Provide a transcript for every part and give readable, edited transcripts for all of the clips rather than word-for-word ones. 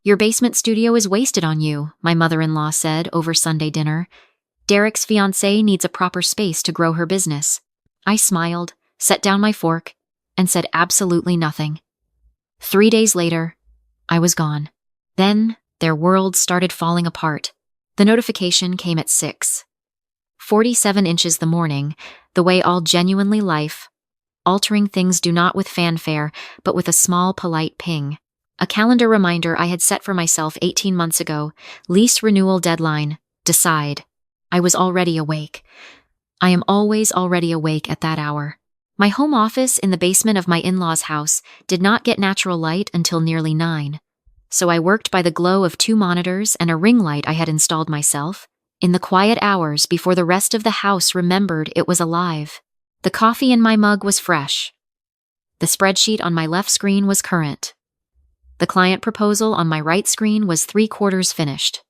"Your basement studio is wasted on you," my mother-in-law said over Sunday dinner. "Derek's fiancée needs a proper space to grow her business." I smiled, set down my fork, and said absolutely nothing. 3 days later, I was gone. Then, their world started falling apart. The notification came at 6:47 inches the morning, the way all genuinely life-altering things do, not with fanfare, but with a small, polite ping. A calendar reminder I had set for myself 18 months ago. Lease renewal deadline. Decide. I was already awake. I am always already awake at that hour. My home office in the basement of my in-laws' house did not get natural light until nearly 9. So I worked by the glow of 2 monitors and a ring light I had installed myself, in the quiet hours before the rest of the house remembered it was alive. The coffee in my mug was fresh. The spreadsheet on my left screen was current. The client proposal on my right screen was 3/4 finished.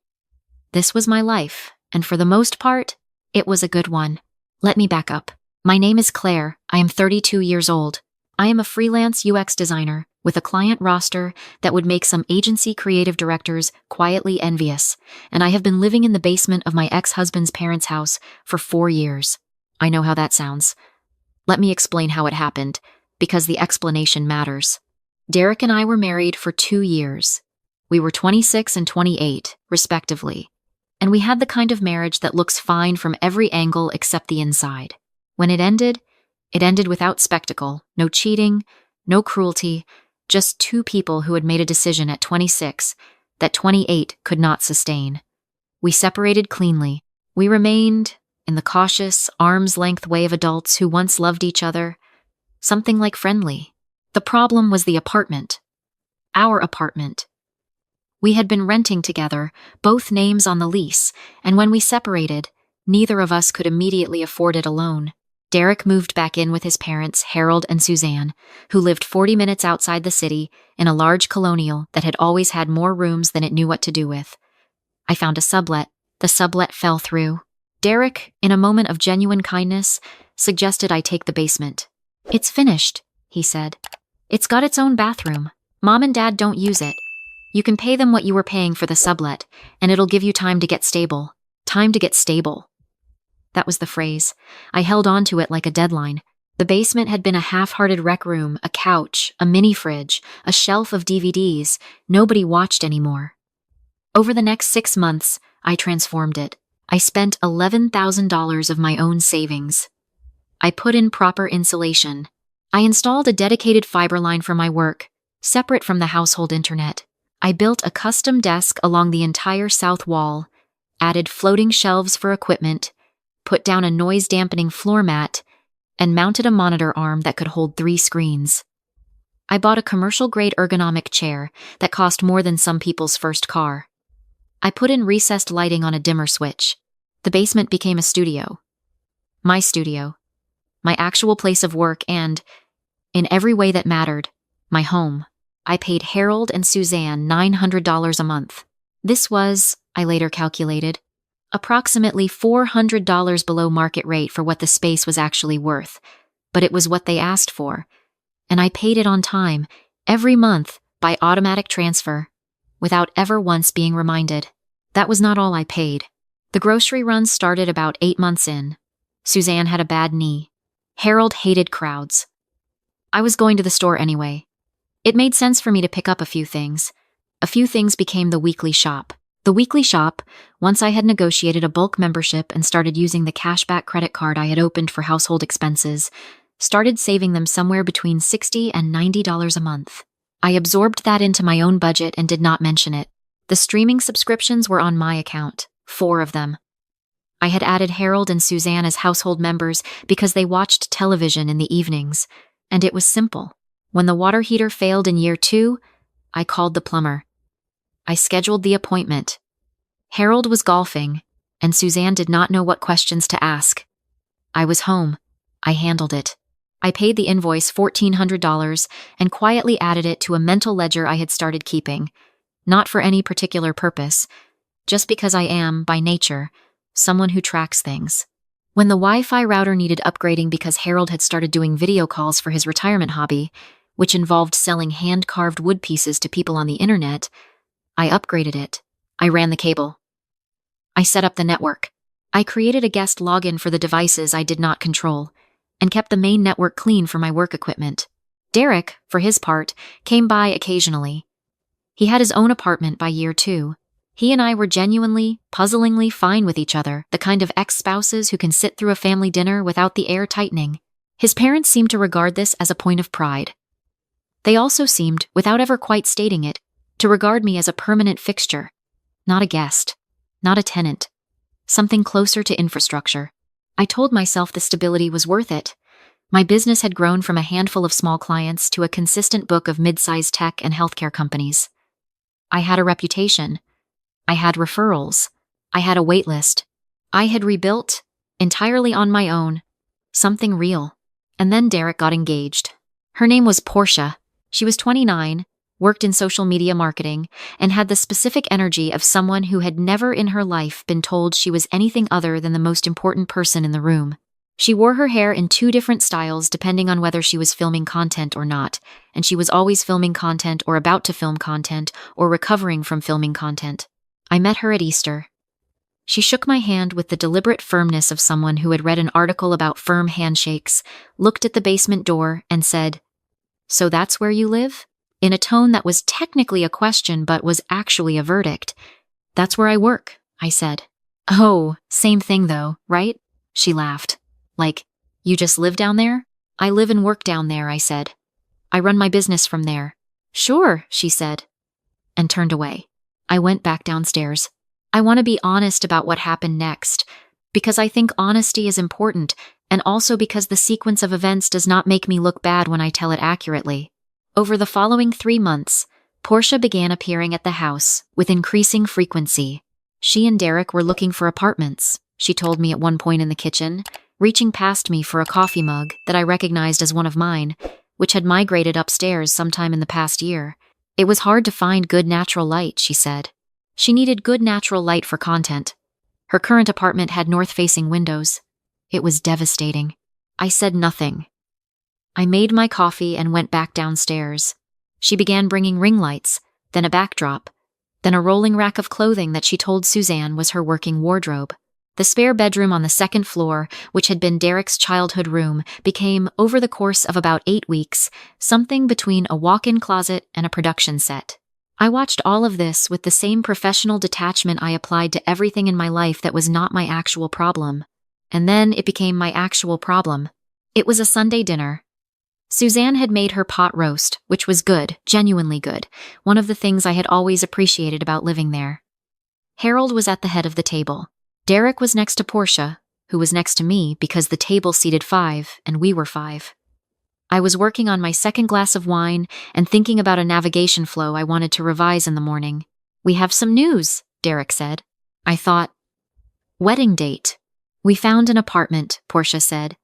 This was my life, and for the most part, it was a good one. Let me back up. My name is Claire. I am 32 years old. I am a freelance UX designer with a client roster that would make some agency creative directors quietly envious, and I have been living in the basement of my ex-husband's parents' house for 4 years. I know how that sounds. Let me explain how it happened, because the explanation matters. Derek and I were married for 2 years. We were 26 and 28, respectively, and we had the kind of marriage that looks fine from every angle except the inside. When it ended without spectacle, no cheating, no cruelty, just 2 people who had made a decision at 26 that 28 could not sustain. We separated cleanly. We remained in the cautious, arm's-length way of adults who once loved each other, something like friendly. The problem was the apartment. Our apartment. We had been renting together, both names on the lease, and when we separated, neither of us could immediately afford it alone. Derek moved back in with his parents, Harold and Suzanne, who lived 40 minutes outside the city in a large colonial that had always had more rooms than it knew what to do with. I found a sublet. The sublet fell through. Derek, in a moment of genuine kindness, suggested I take the basement. "It's finished," he said. "It's got its own bathroom. Mom and Dad don't use it. You can pay them what you were paying for the sublet, and it'll give you time to get stable." Time to get stable. That was the phrase. I held on to it like a deadline. The basement had been a half-hearted rec room, a couch, a mini-fridge, a shelf of DVDs. Nobody watched anymore. Over the next 6 months, I transformed it. I spent $11,000 of my own savings. I put in proper insulation. I installed a dedicated fiber line for my work, separate from the household internet. I built a custom desk along the entire south wall, added floating shelves for equipment, put down a noise-dampening floor mat, and mounted a monitor arm that could hold 3 screens. I bought a commercial-grade ergonomic chair that cost more than some people's first car. I put in recessed lighting on a dimmer switch. The basement became a studio. My studio. My actual place of work and, in every way that mattered, my home. I paid Harold and Suzanne $900 a month. This was, I later calculated, approximately $400 below market rate for what the space was actually worth, but it was what they asked for, and I paid it on time, every month, by automatic transfer, without ever once being reminded. That was not all I paid. The grocery runs started about 8 months in. Suzanne had a bad knee. Harold hated crowds. I was going to the store anyway. It made sense for me to pick up a few things. A few things became the weekly shop. The weekly shop, once I had negotiated a bulk membership and started using the cashback credit card I had opened for household expenses, started saving them somewhere between $60 and $90 a month. I absorbed that into my own budget and did not mention it. The streaming subscriptions were on my account, 4 of them. I had added Harold and Suzanne as household members because they watched television in the evenings, and it was simple. When the water heater failed in year 2, I called the plumber. I scheduled the appointment. Harold was golfing, and Suzanne did not know what questions to ask. I was home. I handled it. I paid the invoice $1,400 and quietly added it to a mental ledger I had started keeping, not for any particular purpose, just because I am, by nature, someone who tracks things. When the Wi-Fi router needed upgrading because Harold had started doing video calls for his retirement hobby, which involved selling hand-carved wood pieces to people on the internet, I upgraded it. I ran the cable. I set up the network. I created a guest login for the devices I did not control, and kept the main network clean for my work equipment. Derek, for his part, came by occasionally. He had his own apartment by year 2. He and I were genuinely, puzzlingly fine with each other, the kind of ex-spouses who can sit through a family dinner without the air tightening. His parents seemed to regard this as a point of pride. They also seemed, without ever quite stating it, to regard me as a permanent fixture, not a guest, not a tenant, something closer to infrastructure. I told myself the stability was worth it. My business had grown from a handful of small clients to a consistent book of mid-sized tech and healthcare companies. I had a reputation. I had referrals. I had a wait list. I had rebuilt, entirely on my own, something real. And then Derek got engaged. Her name was Portia. She was 29, worked in social media marketing, and had the specific energy of someone who had never in her life been told she was anything other than the most important person in the room. She wore her hair in 2 different styles depending on whether she was filming content or not, and she was always filming content or about to film content or recovering from filming content. I met her at Easter. She shook my hand with the deliberate firmness of someone who had read an article about firm handshakes, looked at the basement door, and said, "So that's where you live?" in a tone that was technically a question but was actually a verdict. "That's where I work," I said. "Oh, same thing though, right?" She laughed. "Like, you just live down there?" "I live and work down there," I said. "I run my business from there." "Sure," she said, and turned away. I went back downstairs. I want to be honest about what happened next, because I think honesty is important, and also because the sequence of events does not make me look bad when I tell it accurately. Over the following 3 months, Portia began appearing at the house with increasing frequency. She and Derek were looking for apartments, she told me at one point in the kitchen, reaching past me for a coffee mug that I recognized as one of mine, which had migrated upstairs sometime in the past year. It was hard to find good natural light, she said. She needed good natural light for content. Her current apartment had north-facing windows. It was devastating. I said nothing. I made my coffee and went back downstairs. She began bringing ring lights, then a backdrop, then a rolling rack of clothing that she told Suzanne was her working wardrobe. The spare bedroom on the 2nd floor, which had been Derek's childhood room, became, over the course of about 8 weeks, something between a walk-in closet and a production set. I watched all of this with the same professional detachment I applied to everything in my life that was not my actual problem. And then it became my actual problem. It was a Sunday dinner. Suzanne had made her pot roast, which was good, genuinely good, one of the things I had always appreciated about living there. Harold was at the head of the table. Derek was next to Portia, who was next to me because the table seated 5 and we were 5. I was working on my 2nd glass of wine and thinking about a navigation flow I wanted to revise in the morning. "We have some news," Derek said. I thought, "Wedding date." "We found an apartment," Portia said.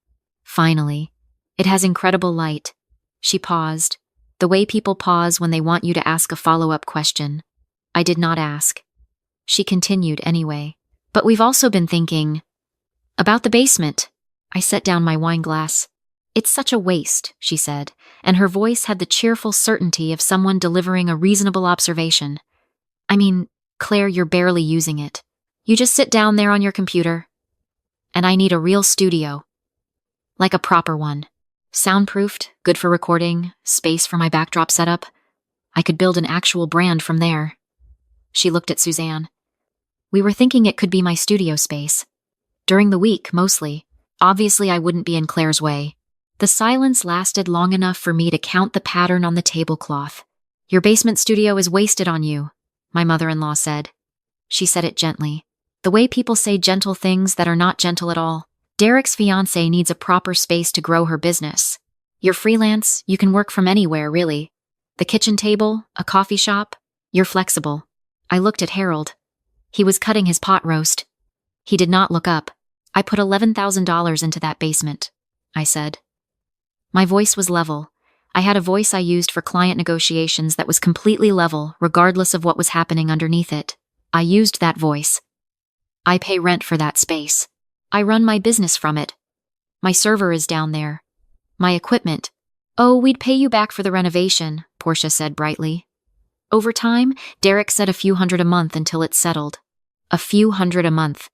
"Finally. It has incredible light." She paused, the way people pause when they want you to ask a follow-up question. I did not ask. She continued anyway. "But we've also been thinking about the basement." I set down my wine glass. "It's such a waste," she said, and her voice had the cheerful certainty of someone delivering a reasonable observation. "I mean, Claire, you're barely using it. You just sit down there on your computer. And I need a real studio. Like a proper one. Soundproofed, good for recording, space for my backdrop setup. I could build an actual brand from there." She looked at Suzanne. "We were thinking it could be my studio space. During the week, mostly. Obviously, I wouldn't be in Claire's way." The silence lasted long enough for me to count the pattern on the tablecloth. "Your basement studio is wasted on you," my mother-in-law said. She said it gently. The way people say gentle things that are not gentle at all. "Derek's fiancée needs a proper space to grow her business. You're freelance, you can work from anywhere, really. The kitchen table, a coffee shop, you're flexible." I looked at Harold. He was cutting his pot roast. He did not look up. "I put $11,000 into that basement," I said. My voice was level. I had a voice I used for client negotiations that was completely level, regardless of what was happening underneath it. I used that voice. "I pay rent for that space. I run my business from it. My server is down there. My equipment." "Oh, we'd pay you back for the renovation," Portia said brightly. Over time, Derek said a few hundred a month until it settled. A few hundred a month.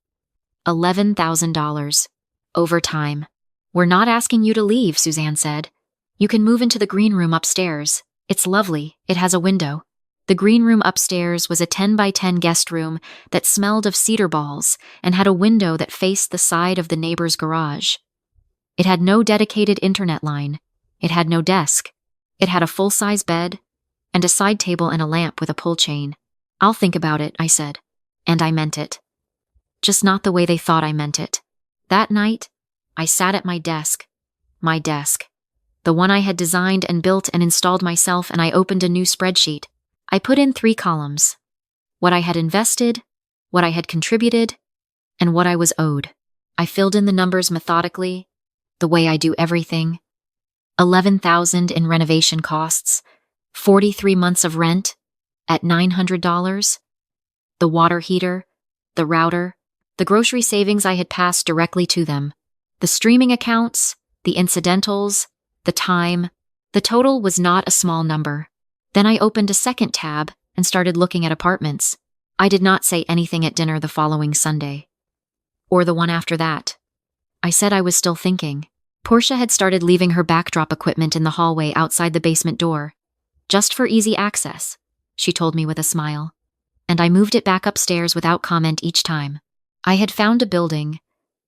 $11,000. Over time. We're not asking you to leave, Suzanne said. You can move into the green room upstairs. It's lovely. It has a window. The green room upstairs was a 10 by 10 guest room that smelled of cedar balls and had a window that faced the side of the neighbor's garage. It had no dedicated internet line. It had no desk. It had a full-size bed and a side table and a lamp with a pull chain. I'll think about it, I said. And I meant it. Just not the way they thought I meant it. That night, I sat at my desk. My desk. The one I had designed and built and installed myself, and I opened a new spreadsheet. I put in 3 columns. What I had invested, what I had contributed, and what I was owed. I filled in the numbers methodically, the way I do everything. $11,000 in renovation costs, 43 months of rent at $900, the water heater, the router, the grocery savings I had passed directly to them, the streaming accounts, the incidentals, the time. The total was not a small number. Then I opened a second tab and started looking at apartments. I did not say anything at dinner the following Sunday. Or the one after that. I said I was still thinking. Portia had started leaving her backdrop equipment in the hallway outside the basement door. Just for easy access, she told me with a smile. And I moved it back upstairs without comment each time. I had found a building,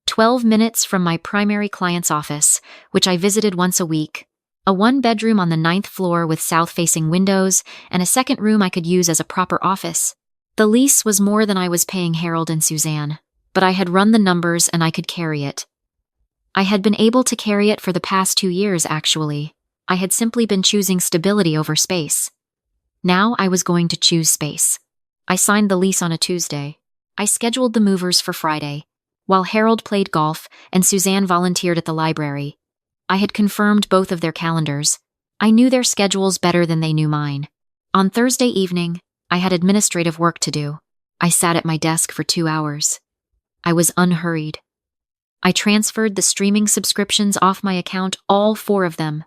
12 minutes from my primary client's office, which I visited once a week. A 1-bedroom on the 9th floor with south-facing windows and a second room I could use as a proper office. The lease was more than I was paying Harold and Suzanne, but I had run the numbers and I could carry it. I had been able to carry it for the past 2 years, actually. I had simply been choosing stability over space. Now I was going to choose space. I signed the lease on a Tuesday. I scheduled the movers for Friday, while Harold played golf and Suzanne volunteered at the library. I had confirmed both of their calendars. I knew their schedules better than they knew mine. On Thursday evening, I had administrative work to do. I sat at my desk for 2 hours. I was unhurried. I transferred the streaming subscriptions off my account, all 4 of them.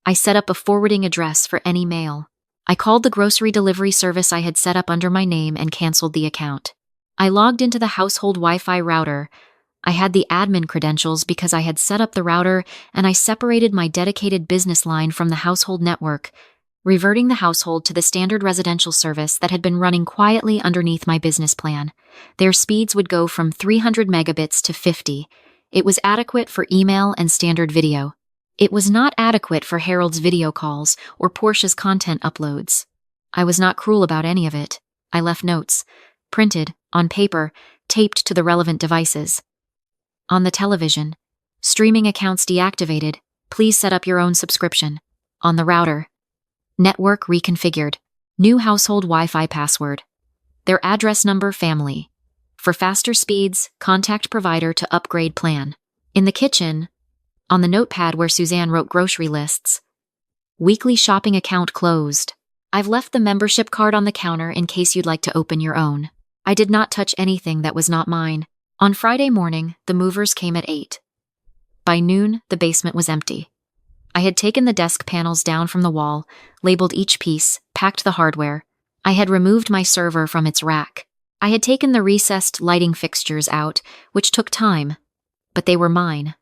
I set up a forwarding address for any mail. I called the grocery delivery service I had set up under my name and canceled the account. I logged into the household Wi-Fi router. I had the admin credentials because I had set up the router, and I separated my dedicated business line from the household network, reverting the household to the standard residential service that had been running quietly underneath my business plan. Their speeds would go from 300 megabits to 50. It was adequate for email and standard video. It was not adequate for Harold's video calls or Portia's content uploads. I was not cruel about any of it. I left notes, printed, on paper, taped to the relevant devices. On the television, streaming accounts deactivated. Please set up your own subscription. On the router, network reconfigured. New household Wi-Fi password. Their address number family. For faster speeds, contact provider to upgrade plan. In the kitchen, on the notepad where Suzanne wrote grocery lists. Weekly shopping account closed. I've left the membership card on the counter in case you'd like to open your own. I did not touch anything that was not mine. On Friday morning, the movers came at 8. By noon, the basement was empty. I had taken the desk panels down from the wall, labeled each piece, packed the hardware. I had removed my server from its rack. I had taken the recessed lighting fixtures out, which took time, but they were mine.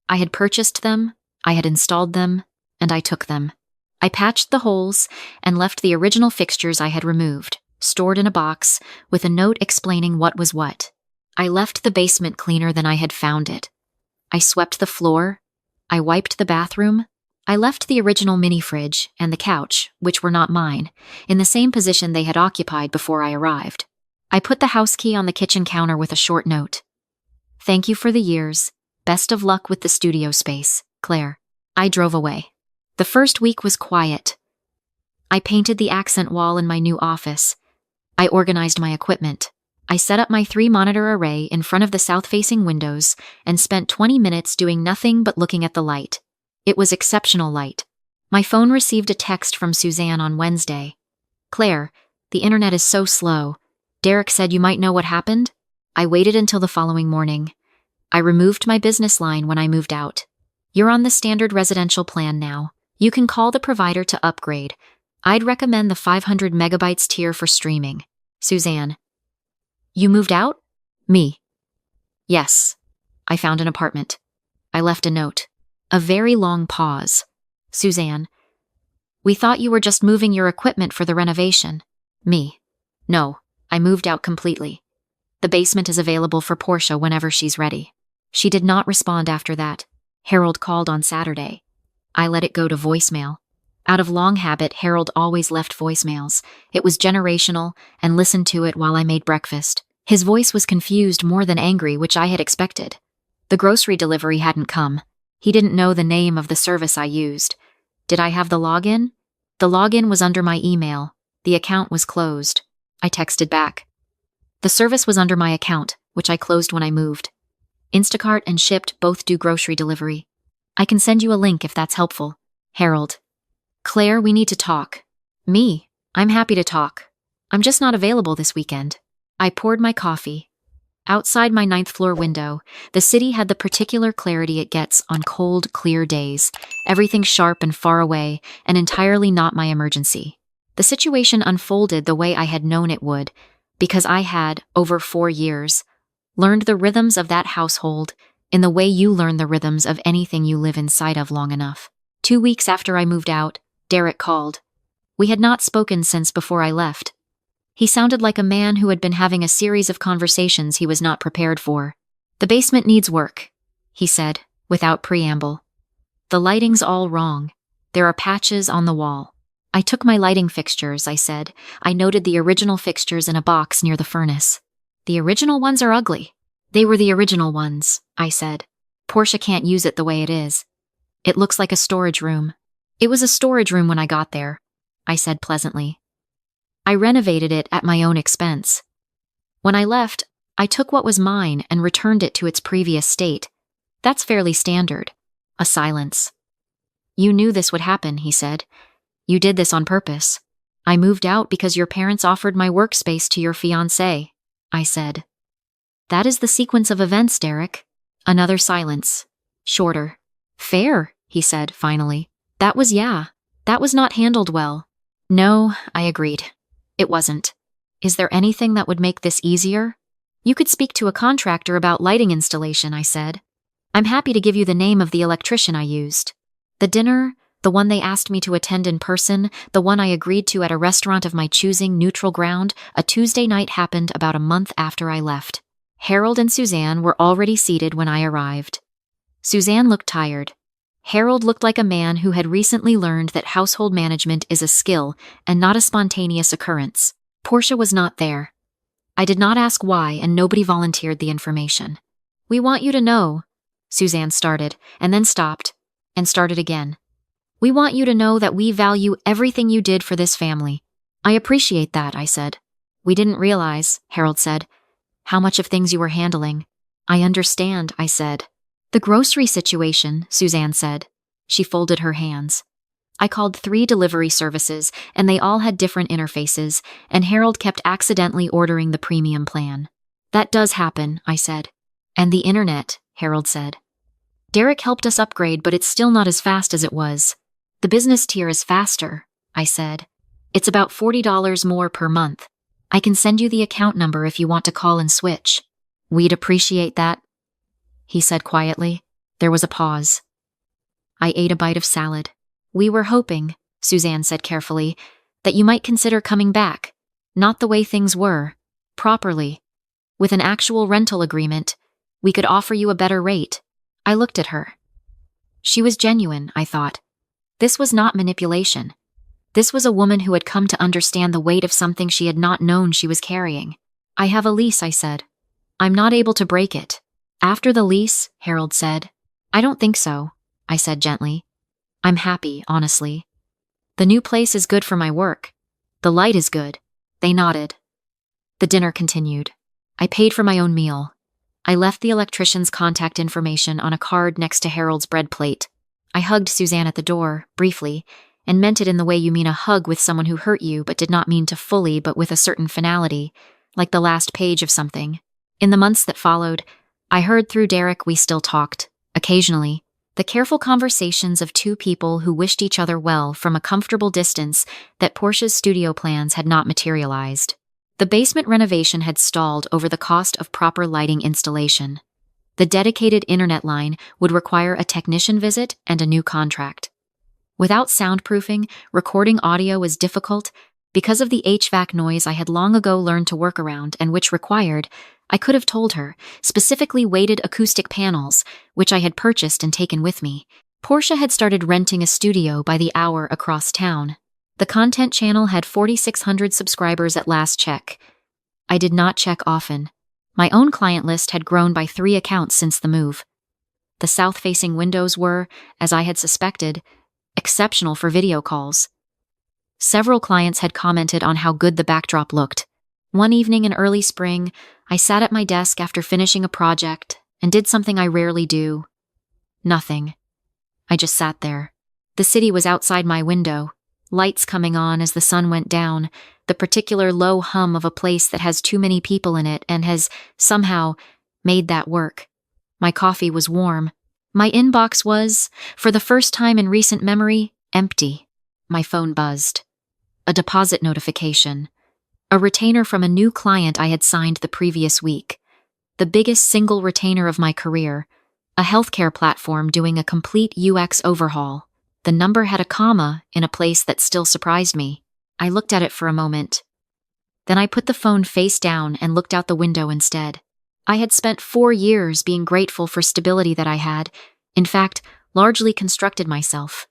I had purchased them, I had installed them, and I took them. I patched the holes and left the original fixtures I had removed, stored in a box, with a note explaining what was what. I left the basement cleaner than I had found it. I swept the floor. I wiped the bathroom. I left the original mini fridge and the couch, which were not mine, in the same position they had occupied before I arrived. I put the house key on the kitchen counter with a short note. Thank you for the years. Best of luck with the studio space, Claire. I drove away. The first week was quiet. I painted the accent wall in my new office. I organized my equipment. I set up my 3-monitor array in front of the south-facing windows and spent 20 minutes doing nothing but looking at the light. It was exceptional light. My phone received a text from Suzanne on Wednesday. Claire, the internet is so slow. Derek said you might know what happened? I waited until the following morning. I removed my business line when I moved out. You're on the standard residential plan now. You can call the provider to upgrade. I'd recommend the 500 megabytes tier for streaming. Suzanne. You moved out? Me. Yes. I found an apartment. I left a note. A very long pause. Suzanne. We thought you were just moving your equipment for the renovation. Me. No, I moved out completely. The basement is available for Portia whenever she's ready. She did not respond after that. Harold called on Saturday. I let it go to voicemail. Out of long habit, Harold always left voicemails. It was generational, and listened to it while I made breakfast. His voice was confused more than angry, which I had expected. The grocery delivery hadn't come. He didn't know the name of the service I used. Did I have the login? The login was under my email. The account was closed. I texted back. The service was under my account, which I closed when I moved. Instacart and Shipt both do grocery delivery. I can send you a link if that's helpful. Harold. Claire, we need to talk. Me. I'm happy to talk. I'm just not available this weekend. I poured my coffee. Outside my 9th floor window, the city had the particular clarity it gets on cold, clear days. Everything sharp and far away, and entirely not my emergency. The situation unfolded the way I had known it would, because I had, over 4 years, learned the rhythms of that household in the way you learn the rhythms of anything you live inside of long enough. 2 weeks after I moved out, Derek called. We had not spoken since before I left. He sounded like a man who had been having a series of conversations he was not prepared for. The basement needs work, he said, without preamble. The lighting's all wrong. There are patches on the wall. I took my lighting fixtures, I said. I noted the original fixtures in a box near the furnace. The original ones are ugly. They were the original ones, I said. Portia can't use it the way it is. It looks like a storage room. It was a storage room when I got there, I said pleasantly. I renovated it at my own expense. When I left, I took what was mine and returned it to its previous state. That's fairly standard. A silence. You knew this would happen, he said. You did this on purpose. I moved out because your parents offered my workspace to your fiancé, I said. That is the sequence of events, Derek. Another silence. Shorter. Fair, he said, finally. That was not handled well. No, I agreed. It wasn't. Is there anything that would make this easier? You could speak to a contractor about lighting installation, I said. I'm happy to give you the name of the electrician I used. The dinner, the one they asked me to attend in person, the one I agreed to at a restaurant of my choosing, neutral ground, a Tuesday night happened about a month after I left. Harold and Suzanne were already seated when I arrived. Suzanne looked tired. Harold looked like a man who had recently learned that household management is a skill and not a spontaneous occurrence. Portia was not there. I did not ask why, and nobody volunteered the information. We want you to know, Suzanne started, and then stopped, and started again. We want you to know that we value everything you did for this family. I appreciate that, I said. We didn't realize, Harold said, how much of things you were handling. I understand, I said. The grocery situation, Suzanne said. She folded her hands. I called 3 delivery services, and they all had different interfaces, and Harold kept accidentally ordering the premium plan. That does happen, I said. And the internet, Harold said. Derek helped us upgrade, but it's still not as fast as it was. The business tier is faster, I said. It's about $40 more per month. I can send you the account number if you want to call and switch. We'd appreciate that, he said quietly. There was a pause. I ate a bite of salad. We were hoping, Suzanne said carefully, that you might consider coming back. Not the way things were. Properly. With an actual rental agreement, we could offer you a better rate. I looked at her. She was genuine, I thought. This was not manipulation. This was a woman who had come to understand the weight of something she had not known she was carrying. I have a lease, I said. I'm not able to break it. After the lease, Harold said. I don't think so, I said gently. I'm happy, honestly. The new place is good for my work. The light is good. They nodded. The dinner continued. I paid for my own meal. I left the electrician's contact information on a card next to Harold's bread plate. I hugged Suzanne at the door, briefly, and meant it in the way you mean a hug with someone who hurt you but did not mean to fully but with a certain finality, like the last page of something. In the months that followed, I heard through Derek we still talked, occasionally, The careful conversations of two people who wished each other well from a comfortable distance that Portia's studio plans had not materialized. The basement renovation had stalled over the cost of proper lighting installation. The dedicated internet line would require a technician visit and a new contract. Without soundproofing, recording audio was difficult because of the HVAC noise I had long ago learned to work around and which required, I could have told her, specifically weighted acoustic panels, which I had purchased and taken with me. Portia had started renting a studio by the hour across town. The content channel had 4,600 subscribers at last check. I did not check often. My own client list had grown by 3 accounts since the move. The south-facing windows were, as I had suspected, exceptional for video calls. Several clients had commented on how good the backdrop looked. One evening in early spring, I sat at my desk after finishing a project and did something I rarely do. Nothing. I just sat there. The city was outside my window, lights coming on as the sun went down, the particular low hum of a place that has too many people in it and has, somehow, made that work. My coffee was warm. My inbox was, for the first time in recent memory, empty. My phone buzzed. A deposit notification. A retainer from a new client I had signed the previous week. The biggest single retainer of my career. A healthcare platform doing a complete UX overhaul. The number had a comma in a place that still surprised me. I looked at it for a moment. Then I put the phone face down and looked out the window instead. I had spent 4 years being grateful for stability that I had, in fact, largely constructed myself.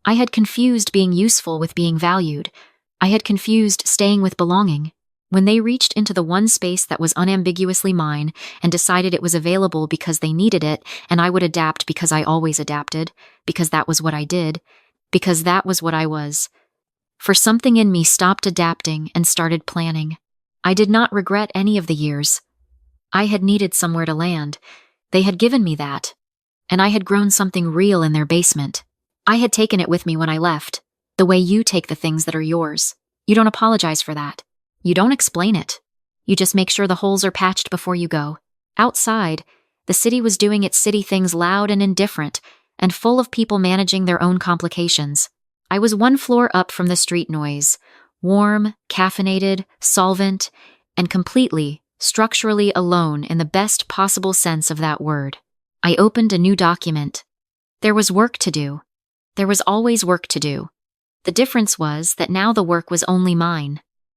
I had confused being useful with being valued. I had confused staying with belonging. When they reached into the one space that was unambiguously mine and decided it was available because they needed it and I would adapt because I always adapted, because that was what I did, because that was what I was. For something in me stopped adapting and started planning. I did not regret any of the years. I had needed somewhere to land. They had given me that. And I had grown something real in their basement. I had taken it with me when I left, the way you take the things that are yours. You don't apologize for that. You don't explain it. You just make sure the holes are patched before you go. Outside, the city was doing its city things loud and indifferent, and full of people managing their own complications. I was 1 floor up from the street noise, warm, caffeinated, solvent, and completely, structurally alone in the best possible sense of that word. I opened a new document. There was work to do. There was always work to do. The difference was that now the work was only mine.